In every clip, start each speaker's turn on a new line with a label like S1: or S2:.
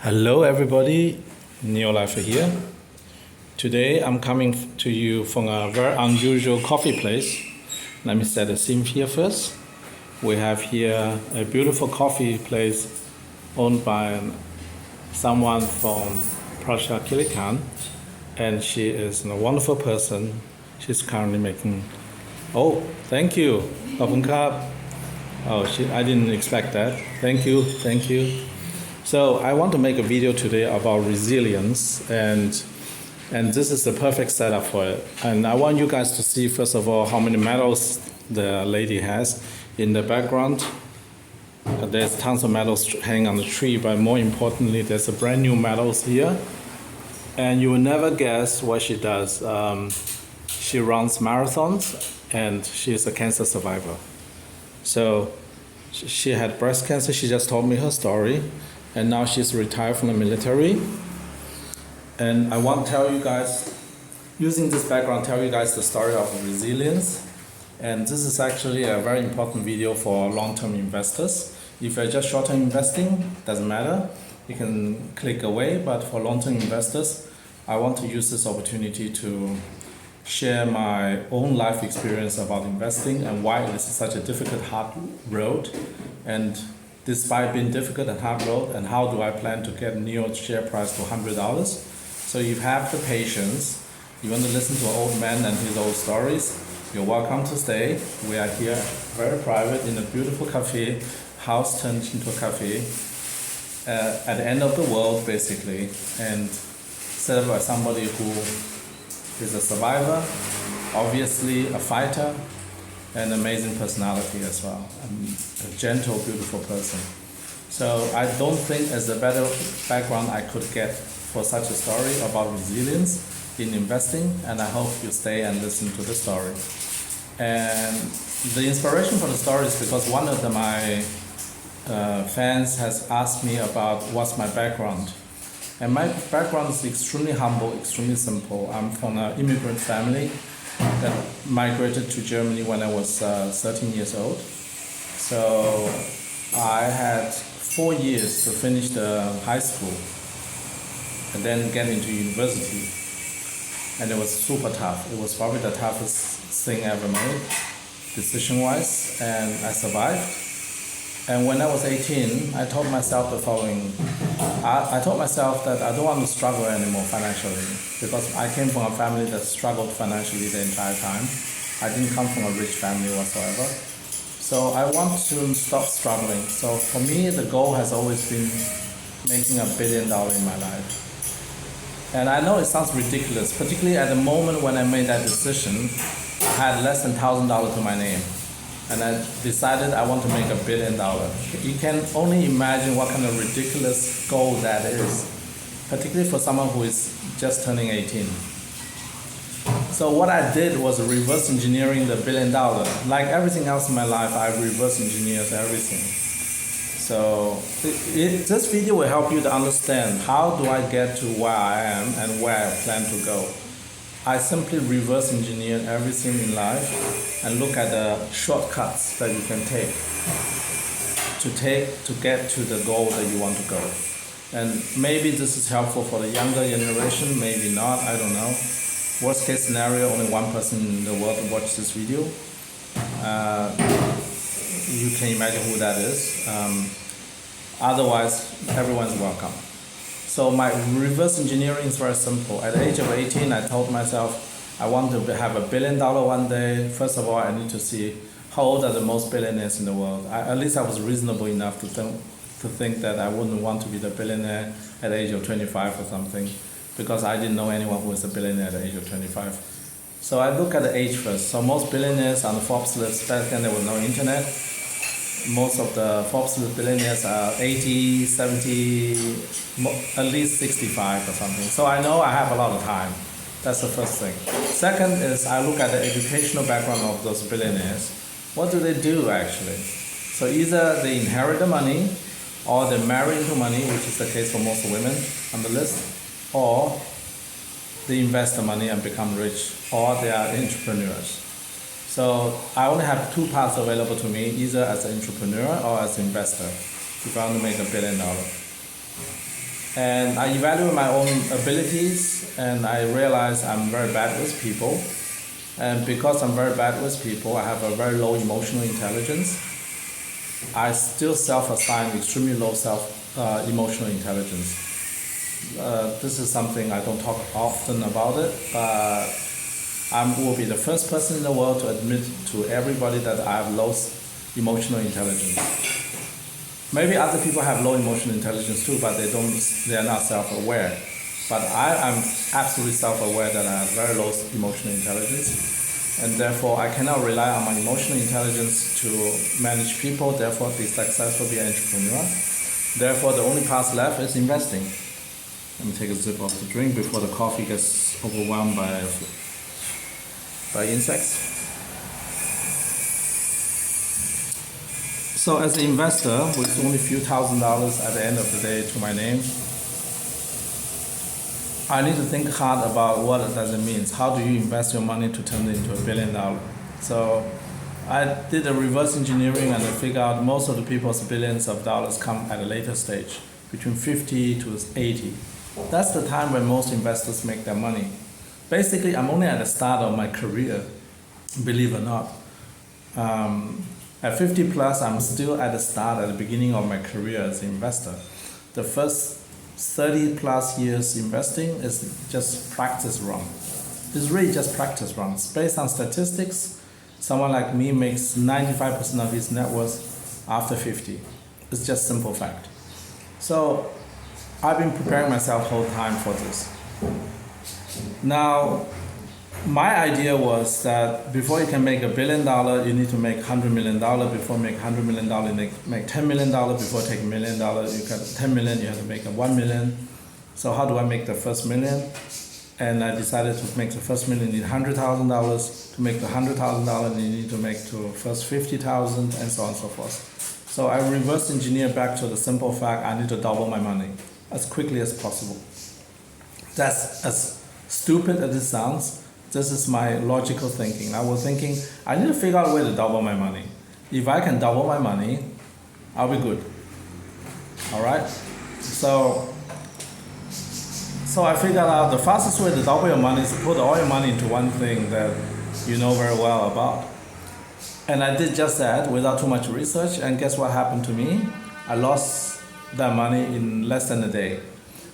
S1: Hello everybody, NIO here. Today I'm coming to you from a very unusual coffee place. Let me set the scene here first. We have here a beautiful coffee place owned by someone from Prussia Kilikan, and she is a wonderful person. She's currently making, oh, thank you. ขอบคุณครับ Oh, I didn't expect that. Thank you. So I want to make a video today about resilience, and this is the perfect setup for it. And I want you guys to see first of all how many medals the lady has in the background. There's tons of medals hanging on the tree, but more importantly, there's a brand new medals here, and you will never guess what she does. She runs marathons, and she is a cancer survivor. So she had breast cancer. She just told me her story. And now she's retired from the military. And I want to tell you guys, using this background, tell you guys the story of resilience. And this is actually a very important video for long-term investors. If you're just short-term investing, doesn't matter. You can click away, but for long-term investors, I want to use this opportunity to share my own life experience about investing and why it is such a difficult, hard road. And despite being difficult and hard road, and how do I plan to get NIO's share price to $100? So if you have the patience, you want to listen to an old man and his old stories, you're welcome to stay. We are here very private in a beautiful cafe, house turned into a cafe, at the end of the world basically, and set up by somebody who is a survivor, obviously a fighter, an amazing personality as well, a gentle, beautiful person. So I don't think there's a better background I could get for such a story about resilience in investing, and I hope you stay and listen to the story. And the inspiration for the story is because one of my fans has asked me about what's my background. And my background is extremely humble, extremely simple. I'm from an immigrant family that migrated to Germany when I was 13 years old. So I had 4 years to finish the high school and then get into university. And it was super tough. It was probably the toughest thing I ever made, decision-wise, and I survived. And when I was 18, I told myself the following. I told myself that I don't want to struggle anymore financially, because I came from a family that struggled financially the entire time. I didn't come from a rich family whatsoever. So I want to stop struggling. So for me, the goal has always been making $1 billion in my life. And I know it sounds ridiculous, particularly at the moment when I made that decision, I had less than $1,000 to my name. And I decided I want to make $1 billion. You can only imagine what kind of ridiculous goal that is, particularly for someone who is just turning 18. So what I did was reverse engineering the $1 billion. Like everything else in my life, I reverse engineered everything. So this video will help you to understand how do I get to where I am and where I plan to go. I simply reverse engineer everything in life and look at the shortcuts that you can take to get to the goal that you want to go. And maybe this is helpful for the younger generation, maybe not, I don't know. Worst case scenario, only one person in the world will watch this video. You can imagine who that is. Otherwise, everyone's welcome. So my reverse engineering is very simple. At the age of 18, I told myself I want to have $1 billion one day. First of all, I need to see how old are the most billionaires in the world. At least I was reasonable enough to think that I wouldn't want to be the billionaire at the age of 25 or something, because I didn't know anyone who was a billionaire at the age of 25. So I look at the age first. So most billionaires on the Forbes list, back then there was no internet. Most of the Forbes billionaires are 80, 70, at least 65 or something. So I know I have a lot of time. That's the first thing. Second is I look at the educational background of those billionaires. What do they do actually? So either they inherit the money, or they marry into money, which is the case for most women on the list, or they invest the money and become rich, or they are entrepreneurs. So I only have two paths available to me, either as an entrepreneur or as an investor, if I want to make $1 billion. And I evaluate my own abilities, and I realize I'm very bad with people. And because I'm very bad with people, I have a very low emotional intelligence. I still self-assign extremely low emotional intelligence. This is something I don't talk often about it, but I will be the first person in the world to admit to everybody that I have low emotional intelligence. Maybe other people have low emotional intelligence too, but they are not self-aware. But I am absolutely self-aware that I have very low emotional intelligence. And therefore, I cannot rely on my emotional intelligence to manage people, therefore be successful, be an entrepreneur. Therefore, the only path left is investing. Let me take a sip of the drink before the coffee gets overwhelmed by insects. So as an investor, with only a few $1,000s at the end of the day to my name, I need to think hard about what does it mean. How do you invest your money to turn it into $1 billion? So I did a reverse engineering and I figured out most of the people's billions of dollars come at a later stage, between 50 to 80. That's the time when most investors make their money. Basically, I'm only at the start of my career, believe it or not. At 50 plus, I'm still at the start, at the beginning of my career as an investor. The first 30 plus years investing is just practice run. It's really just practice runs. Based on statistics, someone like me makes 95% of his net worth after 50. It's just simple fact. So I've been preparing myself the whole time for this. Now, my idea was that before you can make $1 billion, you need to make $100 million. Before you make $100 million, you make $10 million. Before take $1 million, you got $10 million, you have to make $1 million. So how do I make the first million? And I decided to make the first million, you need $100,000. To make the $100,000, you need to make to first 50,000, and so on and so forth. So I reverse engineer back to the simple fact, I need to double my money as quickly as possible. That's as stupid as it sounds. This is my logical thinking. I was thinking, I need to figure out a way to double my money. If I can double my money, I'll be good. All right? So I figured out the fastest way to double your money is to put all your money into one thing that you know very well about. And I did just that without too much research, and guess what happened to me? I lost that money in less than a day.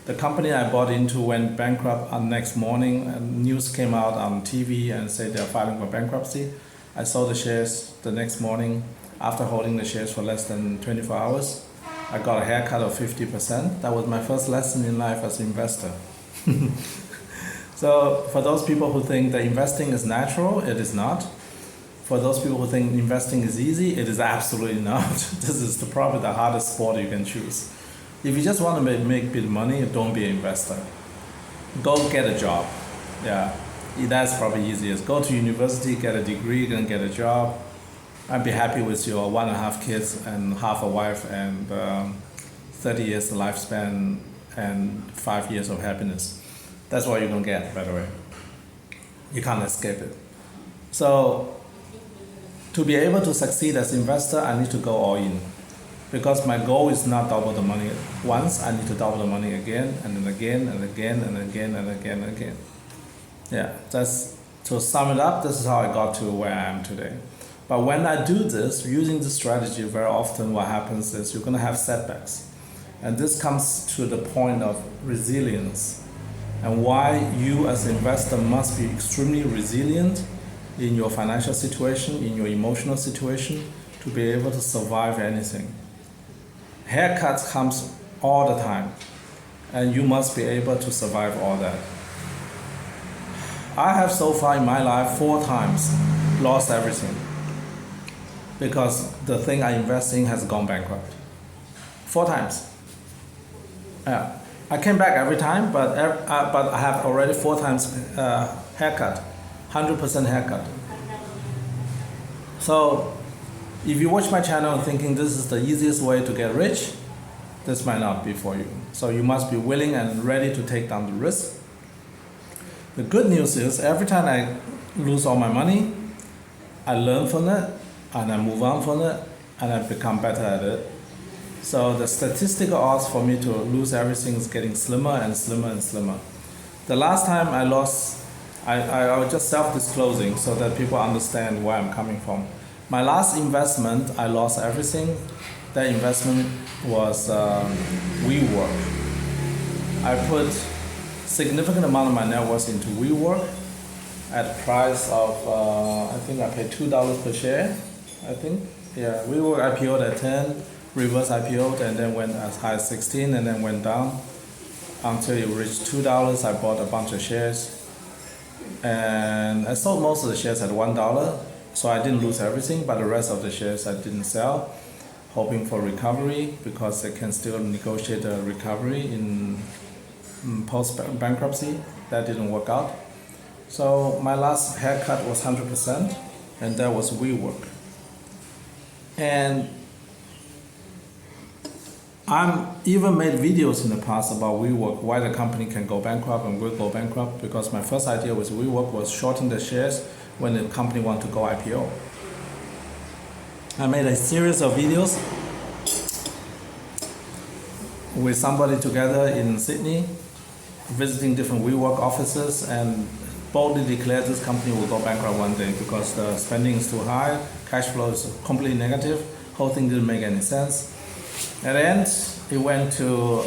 S1: The company I bought into went bankrupt on the next morning, and news came out on TV and said they're filing for bankruptcy. I sold the shares the next morning after holding the shares for less than 24 hours. I got a haircut of 50%. That was my first lesson in life as an investor. So for those people who think that investing is natural, it is not. For those people who think investing is easy, it is absolutely not. This is probably the hardest sport you can choose. If you just want to make big money, don't be an investor. Go get a job. Yeah, that's probably easiest. Go to university, get a degree, then get a job, and be happy with your 1.5 kids and half a wife and 30 years lifespan and 5 years of happiness. That's what you're going to get, by the way. You can't escape it. So to be able to succeed as an investor, I need to go all in. Because my goal is not double the money once, I need to double the money again, and then again, and again, and again, and again, and again. Yeah, that's, to sum it up, this is how I got to where I am today. But when I do this, using this strategy, very often what happens is you're going to have setbacks. And this comes to the point of resilience, and why you as an investor must be extremely resilient in your financial situation, in your emotional situation, to be able to survive anything. Haircuts comes all the time, and you must be able to survive all that. I have so far in my life 4 times lost everything because the thing I invest in has gone bankrupt. 4 times. Yeah. I came back every time, but I have already 4 times haircut, 100% haircut. So if you watch my channel and thinking this is the easiest way to get rich, this might not be for you. So you must be willing and ready to take down the risk. The good news is every time I lose all my money, I learn from it and I move on from it and I become better at it. So the statistical odds for me to lose everything is getting slimmer and slimmer and slimmer. The last time I lost, I was just self-disclosing so that people understand where I'm coming from. My last investment, I lost everything. That investment was WeWork. I put significant amount of my net worth into WeWork at price of, I think I paid $2 per share, I think. Yeah, WeWork IPO'd at 10, reverse IPO'd, and then went as high as 16, and then went down until it reached $2. I bought a bunch of shares, and I sold most of the shares at $1, so I didn't lose everything, but the rest of the shares I didn't sell, hoping for recovery because they can still negotiate a recovery in post-bankruptcy. That didn't work out. So my last haircut was 100%, and that was WeWork. And I'm even made videos in the past about WeWork, why the company can go bankrupt and will go bankrupt, because my first idea with WeWork was shorten the shares when the company want to go IPO. I made a series of videos with somebody together in Sydney, visiting different WeWork offices, and boldly declared this company will go bankrupt one day because the spending is too high, cash flow is completely negative, whole thing didn't make any sense. At the end, it went to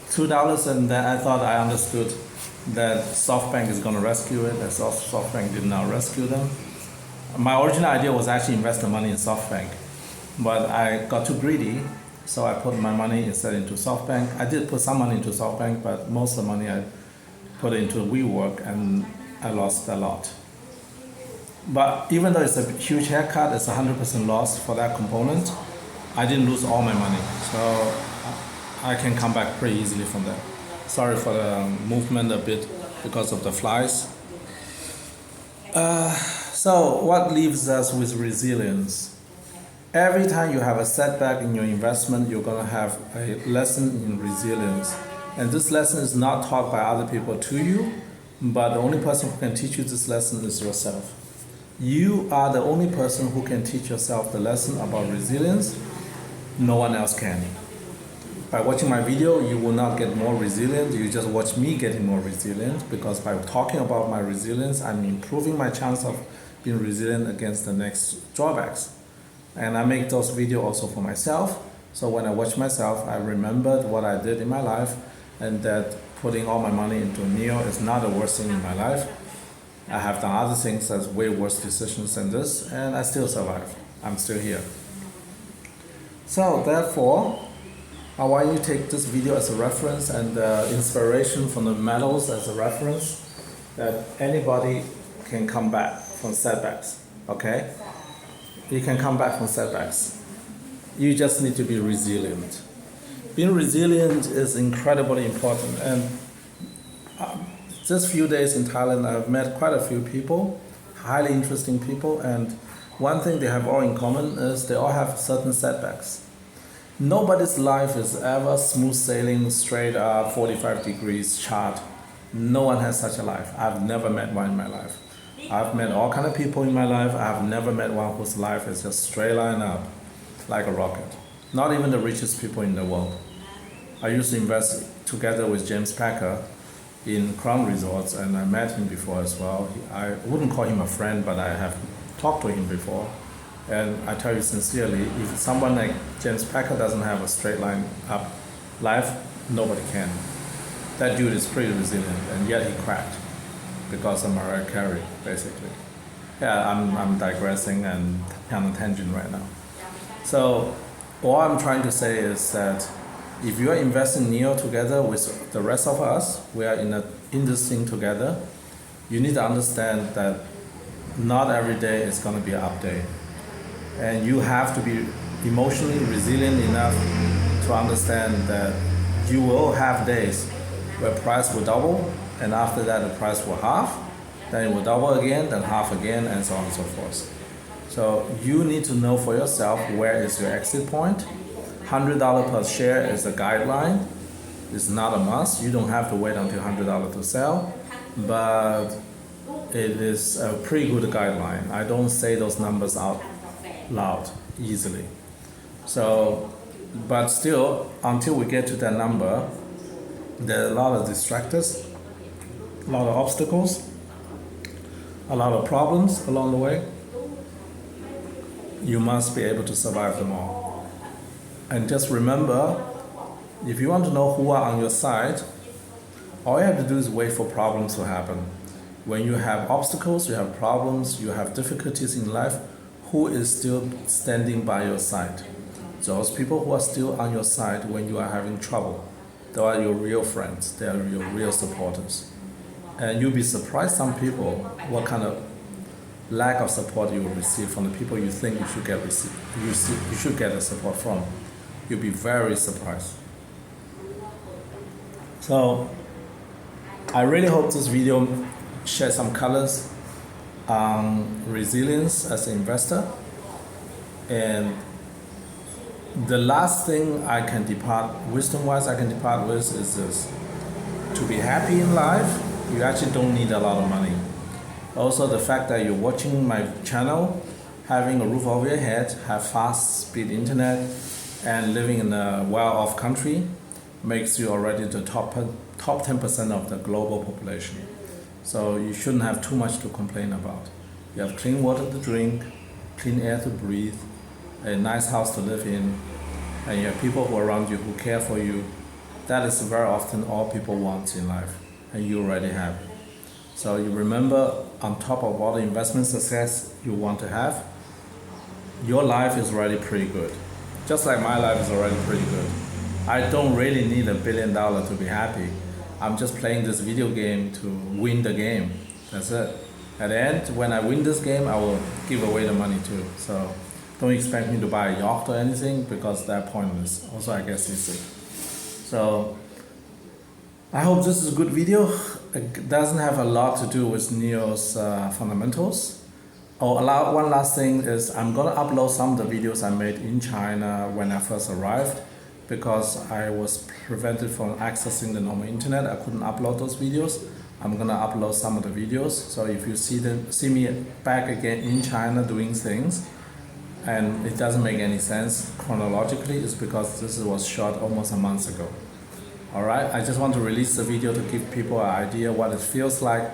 S1: $2, and then I thought I understood that SoftBank is going to rescue it, and SoftBank did not rescue them. My original idea was actually invest the money in SoftBank, but I got too greedy, so I put my money instead into SoftBank. I did put some money into SoftBank, but most of the money I put into WeWork, and I lost a lot. But even though it's a huge haircut, it's 100% loss for that component, I didn't lose all my money, so I can come back pretty easily from that. Sorry for the movement a bit because of the flies. So what leaves us with resilience? Every time you have a setback in your investment, you're going to have a lesson in resilience. And this lesson is not taught by other people to you, but the only person who can teach you this lesson is yourself. You are the only person who can teach yourself the lesson about resilience. No one else can. By watching my video, you will not get more resilient. You just watch me getting more resilient, because by talking about my resilience, I'm improving my chance of being resilient against the next drawbacks. And I make those videos also for myself. So when I watch myself, I remembered what I did in my life, and that putting all my money into NIO is not the worst thing in my life. I have done other things that's way worse decisions than this, and I still survive. I'm still here. So therefore, I want you to take this video as a reference, and inspiration from the medals as a reference, that anybody can come back from setbacks, okay? You can come back from setbacks. You just need to be resilient. Being resilient is incredibly important, and just few days in Thailand, I've met quite a few people, highly interesting people, and one thing they have all in common is they all have certain setbacks. Nobody's life is ever smooth sailing, straight up, 45 degrees chart. No one has such a life. I've never met one in my life. I've met all kind of people in my life. I've never met one whose life is just straight line up, like a rocket. Not even the richest people in the world. I used to invest together with James Packer in Crown Resorts, and I met him before as well. I wouldn't call him a friend, but I have talked to him before. And I tell you sincerely, if someone like James Packer doesn't have a straight line up life, nobody can. That dude is pretty resilient, and yet he cracked because of Mariah Carey, basically. Yeah, I'm digressing and on a tangent right now. So all I'm trying to say is that if you are investing NIO together with the rest of us, we are in this thing together, you need to understand that not every day is going to be an up day. And you have to be emotionally resilient enough to understand that you will have days where price will double, and after that the price will half, then it will double again, then half again, and so on and so forth. So you need to know for yourself where is your exit point. $100 per share is a guideline. It's not a must. You don't have to wait until $100 to sell, but it is a pretty good guideline. I don't say those numbers out loud easily. So But still, until we get to that number, there are a lot of distractors, a lot of obstacles, a lot of problems along the way. You must be able to survive them all. And just remember, if you want to know who are on your side, all you have to do is wait for problems to happen. When you have obstacles, you have problems, you have difficulties in life, who is still standing by your side? Those people who are still on your side when you are having trouble. They are your real friends, they are your real supporters. And you'll be surprised some people what kind of lack of support you will receive from the people you think you should you should get the support from. You'll be very surprised. So I really hope this video sheds some colors on resilience as an investor. And the last thing I can depart, wisdom-wise, I can depart with is this: to be happy in life, you actually don't need a lot of money. Also, the fact that you're watching my channel, having a roof over your head, have fast-speed internet, and living in a well-off country makes you already the top 10% of the global population. So you shouldn't have too much to complain about. You have clean water to drink, clean air to breathe, a nice house to live in, and you have people who are around you who care for you. That is very often all people want in life, and you already have it. So you remember, on top of all the investment success you want to have, your life is already pretty good. Just like my life is already pretty good. I don't really need $1 billion to be happy. I'm just playing this video game to win the game. That's it. At the end, when I win this game, I will give away the money too. So don't expect me to buy a yacht or anything, because that's pointless. Also, I guess it's it. So I hope this is a good video. It doesn't have a lot to do with NIO's fundamentals. Oh, one last thing is I'm gonna upload some of the videos I made in China when I first arrived, because I was prevented from accessing the normal internet. I couldn't upload those videos. I'm gonna upload some of the videos. So if you see me back again in China doing things, and it doesn't make any sense chronologically, it's because this was shot almost a month ago. Alright, I just want to release the video to give people an idea what it feels like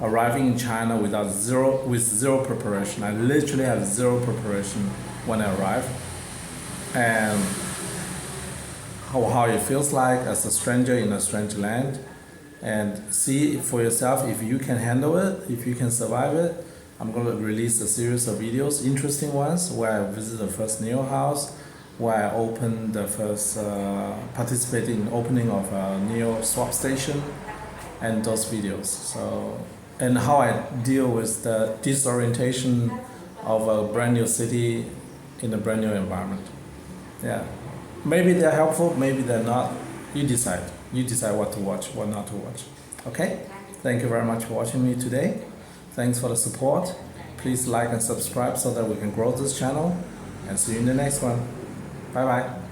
S1: arriving in China with zero preparation. I literally have zero preparation when I arrived, and how it feels like as a stranger in a strange land, and see for yourself if you can handle it, if you can survive it. I'm going to release a series of videos, interesting ones, where I visit the first NIO house, where I opened the first, participated in opening of a NIO swap station, and those videos. So, and how I deal with the disorientation of a brand new city in a brand new environment. Yeah, maybe they're helpful, maybe they're not. You decide. You decide what to watch, what not to watch. Okay? Thank you very much for watching me today. Thanks for the support. Please like and subscribe so that we can grow this channel. And see you in the next one. Bye bye.